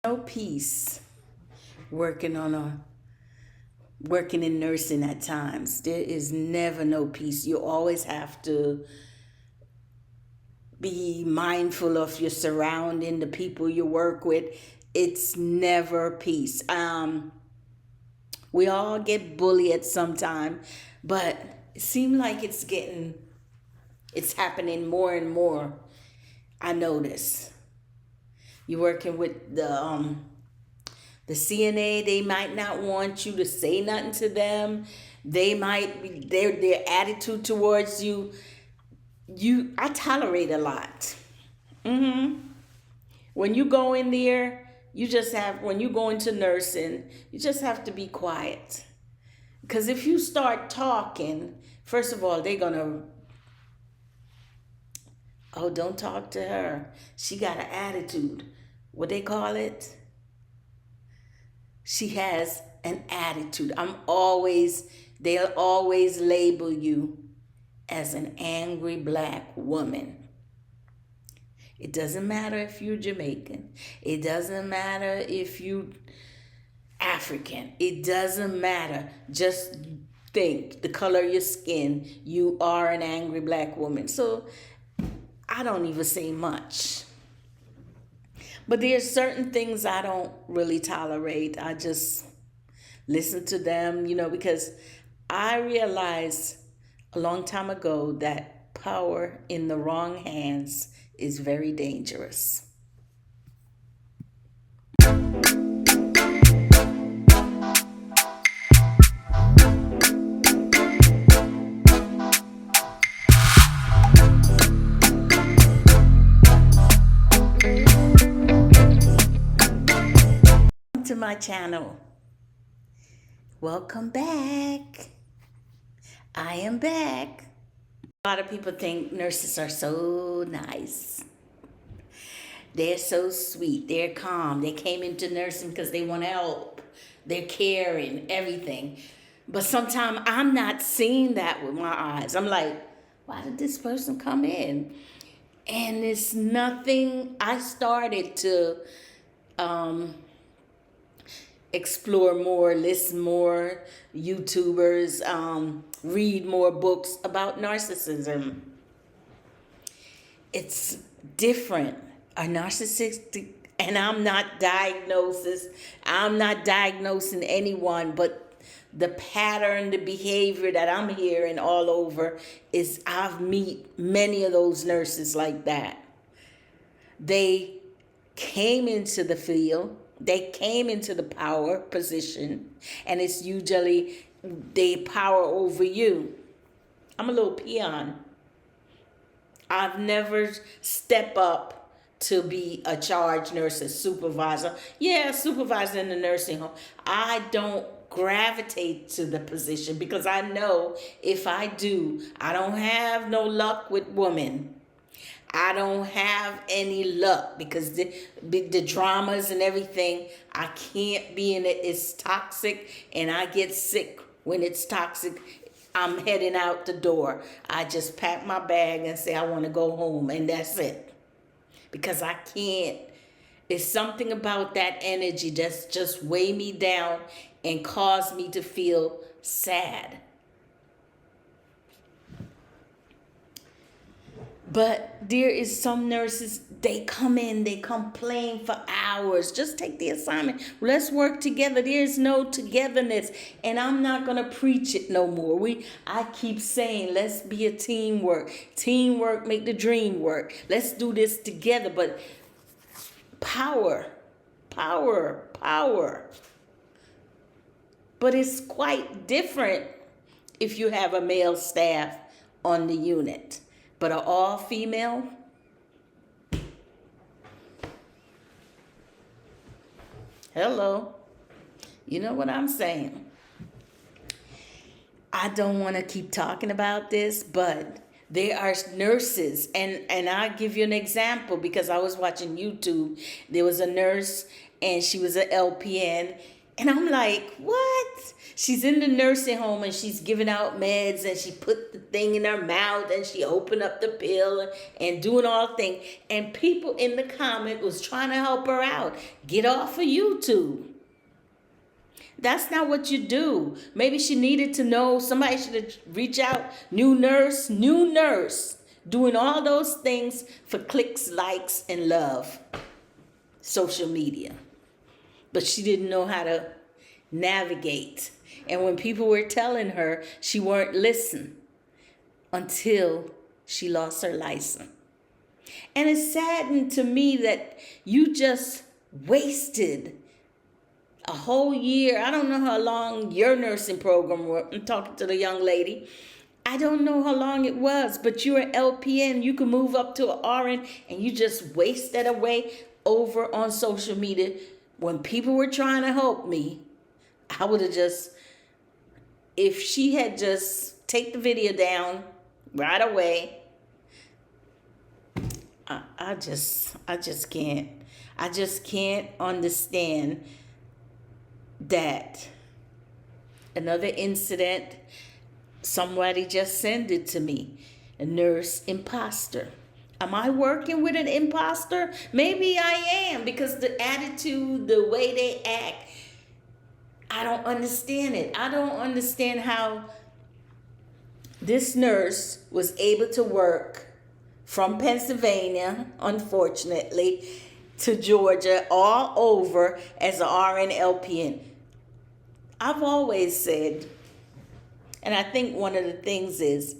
No peace working on a working in nursing at times. There is never no peace. You always have to be mindful of your surrounding, the people you work with. It's never peace. We all get bullied at some time, but it seems like it's happening more and more. I notice. You're working with the CNA, they might not want you to say nothing to them. They might be their attitude towards you. I tolerate a lot. When you go in there, when you go into nursing, you just have to be quiet. Because if you start talking, first of all, they're gonna, oh, don't talk to her. She got an attitude. What they call it? She has an attitude. They'll always label you as an angry black woman. It doesn't matter if you're Jamaican. It doesn't matter if you African. It doesn't matter. Just think the color of your skin. You are an angry black woman. So I don't even say much. But there's certain things I don't really tolerate. I just listen to them, because I realized a long time ago that power in the wrong hands is very dangerous. To my channel. Welcome back. I am back. A lot of people think nurses are so nice. They're so sweet. They're calm. They came into nursing because they want to help. They're caring, everything. But sometimes I'm not seeing that with my eyes. I'm like, why did this person come in? And it's nothing. I started to explore more, listen more, YouTubers, read more books about narcissism. It's different. A narcissistic, and I'm not diagnosing anyone, but the pattern, the behavior that I'm hearing all over is I've met many of those nurses like that. They came into the field, they came into the power position, and it's usually they power over you. I'm a little peon. I've never stepped up to be a charge nurse, a supervisor. Yeah, supervisor in the nursing home. I don't gravitate to the position because I know if I do, I don't have no luck with women. I don't have any luck because the dramas and everything, I can't be in it. It's toxic and I get sick when it's toxic. I'm heading out the door. I just pack my bag and say I want to go home, and that's it. Because I can't. It's something about that energy that's just weigh me down and cause me to feel sad. But there is some nurses, they come in, they complain for hours. Just take the assignment. Let's work together. There's no togetherness. And I'm not going to preach it no more. I keep saying, let's be a teamwork. Teamwork make the dream work. Let's do this together. But power. But it's quite different if you have a male staff on the unit. But are all female? Hello. You know what I'm saying? I don't want to keep talking about this, but there are nurses, and I'll give you an example because I was watching YouTube. There was a nurse, and she was an LPN, And I'm like, what? She's in the nursing home and she's giving out meds and she put the thing in her mouth and she opened up the pill and doing all the things. And people in the comment was trying to help her out. Get off of YouTube. That's not what you do. Maybe she needed to know. Somebody should have reached out. New nurse. Doing all those things for clicks, likes, and love. Social media. But she didn't know how to navigate. And when people were telling her, she weren't listening until she lost her license. And it saddened to me that you just wasted a whole year. I don't know how long your nursing program was. I'm talking to the young lady. I don't know how long it was, but you're an LPN. You can move up to an RN and you just waste that away over on social media. When people were trying to help me, I would have just, if she had just take the video down right away, I just can't. I just can't understand that another incident, somebody just sent it to me, a nurse imposter. Am I working with an imposter? Maybe I am, because the attitude, the way they act, I don't understand it. I don't understand how this nurse was able to work from Pennsylvania, unfortunately, to Georgia, all over as an RN LPN. I've always said, and I think one of the things is,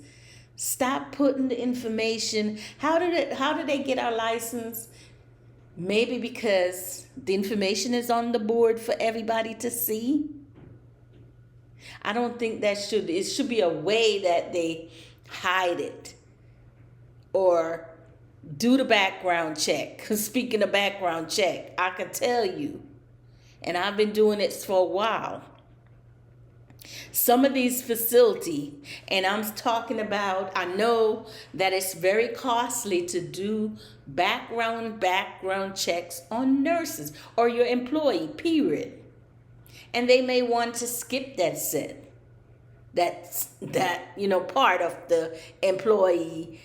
stop putting the information. How did they get our license? Maybe because the information is on the board for everybody to see. I don't think it should be a way that they hide it or do the background check. Speaking of background check, I can tell you, and I've been doing it for a while, some of these facilities, and I'm talking about, I know that it's very costly to do background checks on nurses or your employee, period. And they may want to skip that set. That's part of the employee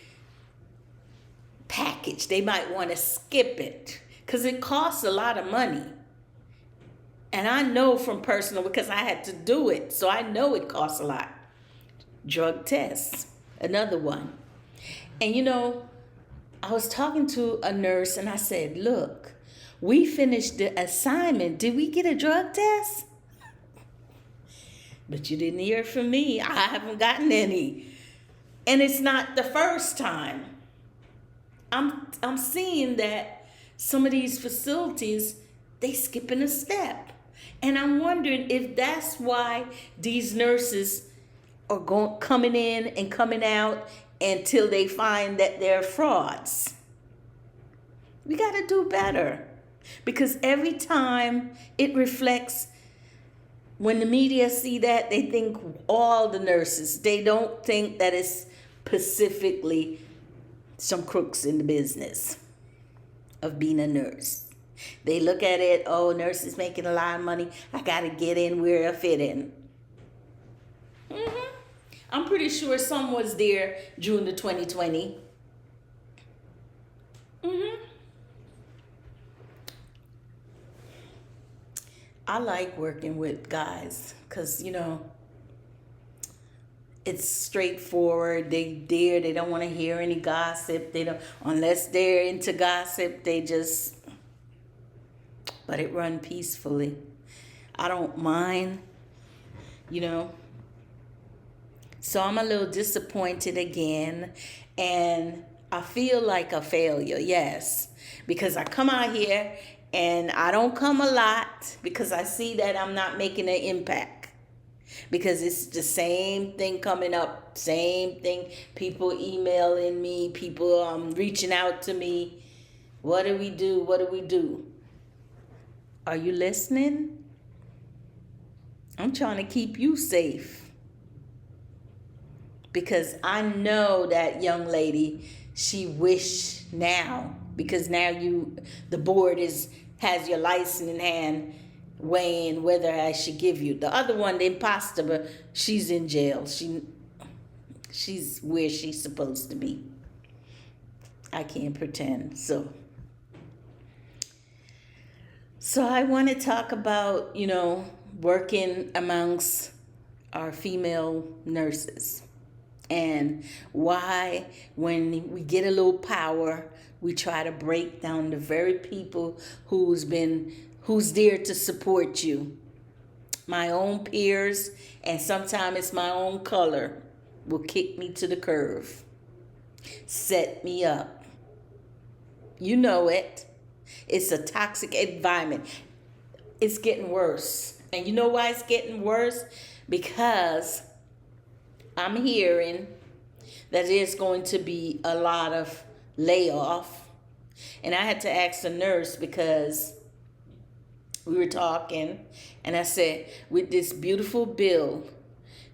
package. They might want to skip it because it costs a lot of money. And I know from personal, because I had to do it, so I know it costs a lot. Drug tests, another one. And I was talking to a nurse and I said, look, we finished the assignment. Did we get a drug test? But you didn't hear from me. I haven't gotten any. And it's not the first time. I'm seeing that some of these facilities, they skipping a step. And I'm wondering if that's why these nurses are coming in and coming out until they find that they're frauds. We got to do better. Because every time it reflects, when the media see that, they think all the nurses. They don't think that it's specifically some crooks in the business of being a nurse. They look at it, oh, nurses making a lot of money. I got to get in where I fit in. I'm pretty sure some was there June the 2020. I like working with guys because, it's straightforward. They don't want to hear any gossip. Unless they're into gossip, but it run peacefully. I don't mind, So I'm a little disappointed again, and I feel like a failure, yes, because I come out here and I don't come a lot because I see that I'm not making an impact. Because it's the same thing coming up, same thing, people emailing me, people reaching out to me. What do we do? Are you listening? I'm trying to keep you safe. Because I know that young lady, she wished now, because now the board has your license in hand. weighing whether I should give you. The other one, the imposter, but she's in jail. She's where she's supposed to be. I can't pretend. So I want to talk about, working amongst our female nurses and why when we get a little power, we try to break down the very people who's there to support you. My own peers, and sometimes it's my own color, will kick me to the curve, set me up. You know it. It's a toxic environment. It's getting worse. And you know why it's getting worse? Because I'm hearing that there's going to be a lot of layoff. And I had to ask the nurse because we were talking, and I said, with this beautiful bill,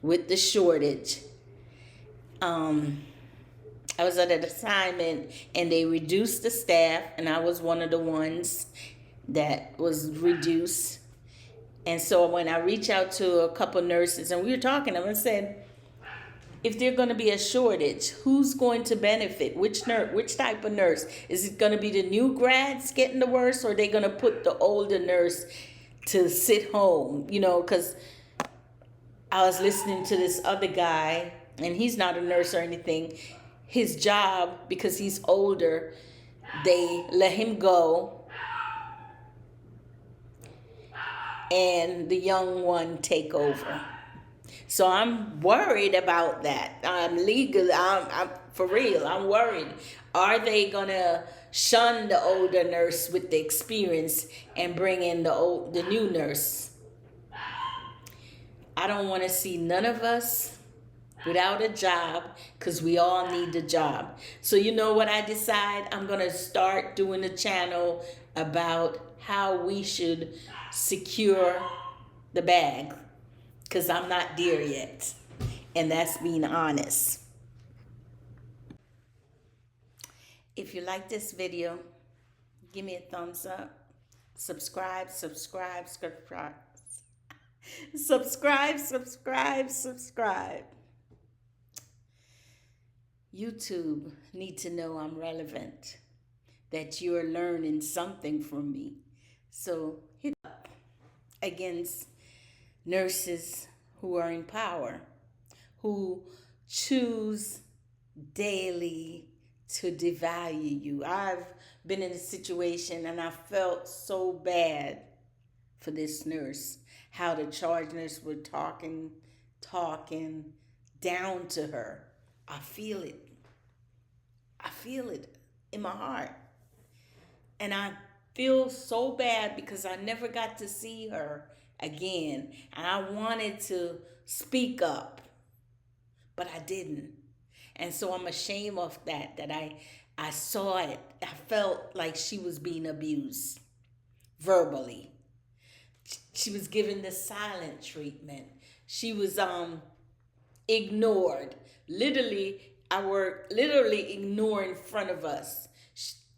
with the shortage, I was at an assignment and they reduced the staff, and I was one of the ones that was reduced. And so when I reached out to a couple nurses and we were talking, I said, if there's going to be a shortage, who's going to benefit? Which nurse? Which type of nurse? Is it going to be the new grads getting the worst, or are they going to put the older nurse to sit home? Because I was listening to this other guy, and he's not a nurse or anything. His job, because he's older, they let him go, and the young one take over. So I'm worried about that. I'm for real. I'm worried. Are they gonna shun the older nurse with the experience and bring in the new nurse? I don't want to see none of us without a job, because we all need a job. So you know what I decide? I'm gonna start doing a channel about how we should secure the bag, because I'm not there yet. And that's being honest. If you like this video, give me a thumbs up. Subscribe. YouTube need to know I'm relevant, that you're learning something from me. So hit up against nurses who are in power, who choose daily to devalue you. I've been in a situation and I felt so bad for this nurse, how the charge nurse were talking down to her. I feel it in my heart. And I feel so bad because I never got to see her again. And I wanted to speak up, but I didn't. And so I'm ashamed of that I saw it. I felt like she was being abused verbally. She was given the silent treatment. She was ignored. Literally ignored in front of us.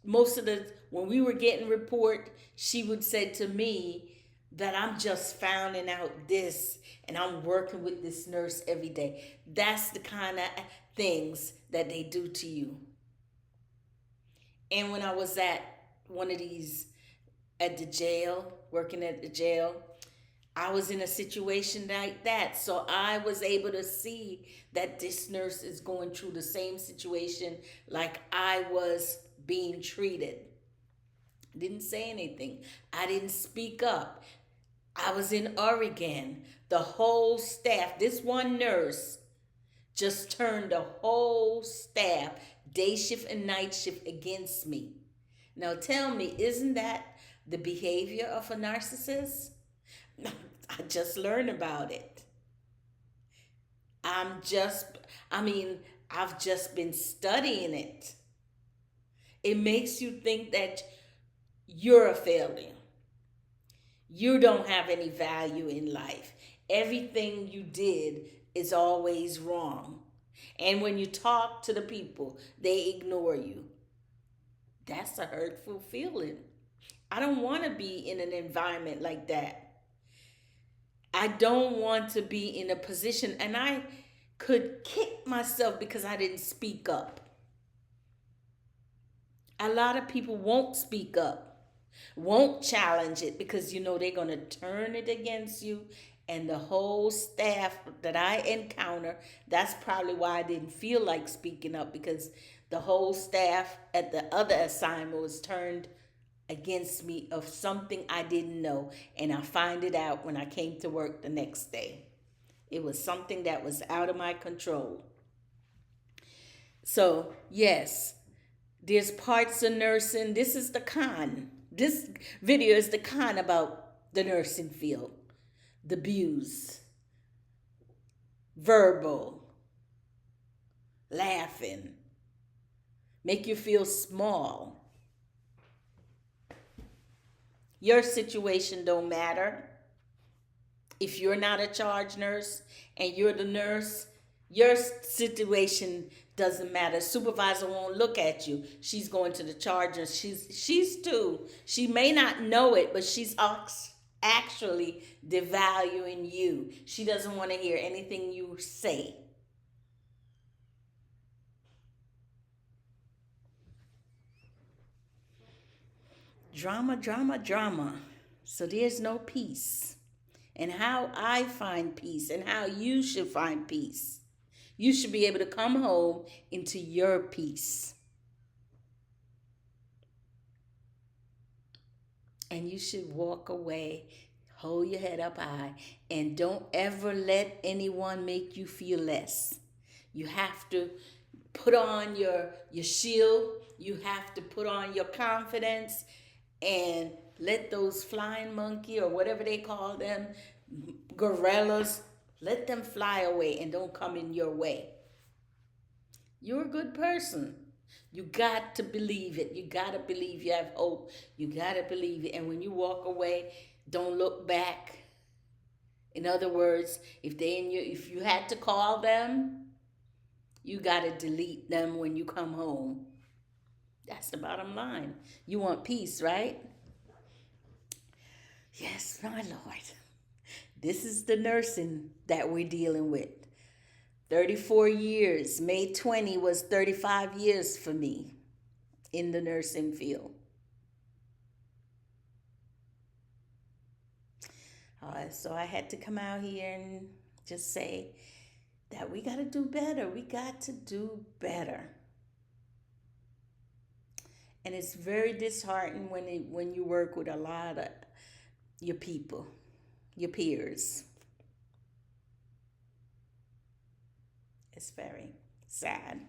When we were getting report, she would say to me that I'm just finding out this and I'm working with this nurse every day. That's the kind of things that they do to you. And when I was at at the jail, working at the jail, I was in a situation like that. So I was able to see that this nurse is going through the same situation like I was being treated. Didn't say anything. I didn't speak up. I was in Oregon. The whole staff, this one nurse just turned the whole staff, day shift and night shift, against me. Now tell me, isn't that the behavior of a narcissist? I just learned about it. I've just been studying it. It makes you think that you're a failure. You don't have any value in life. Everything you did is always wrong. And when you talk to the people, they ignore you. That's a hurtful feeling. I don't want to be in an environment like that. I don't want to be in a position, and I could kick myself because I didn't speak up. A lot of people won't speak up, won't challenge it because they're going to turn it against you. And the whole staff that I encounter, that's probably why I didn't feel like speaking up, because the whole staff at the other assignment was turned against me of something I didn't know. And I find it out when I came to work the next day. It was something that was out of my control. So, yes, there's parts of nursing. This is the con. This video is the con about the nursing field. The abuse, verbal, laughing, make you feel small. Your situation don't matter. If you're not a charge nurse and you're the nurse, your situation doesn't matter. Supervisor won't look at you. She's going to the charge nurse. She's too. She may not know it, but she's actually devaluing you. She doesn't want to hear anything you say. Drama, drama, drama. So there's no peace. And how I find peace and how you should find peace. You should be able to come home into your peace. And you should walk away, hold your head up high, and don't ever let anyone make you feel less. You have to put on your shield. You have to put on your confidence and let those flying monkey or whatever they call them, gorillas, let them fly away and don't come in your way. You're a good person. You got to believe it. You got to believe you have hope. You got to believe it. And when you walk away, don't look back. In other words, if you had to call them, you got to delete them when you come home. That's the bottom line. You want peace, right? Yes, my Lord. This is the nursing that we're dealing with. 34 years. May 20 was 35 years for me in the nursing field. So I had to come out here and just say that we got to do better. We got to do better. And it's very disheartening when you work with a lot of your people, your peers. It's very sad.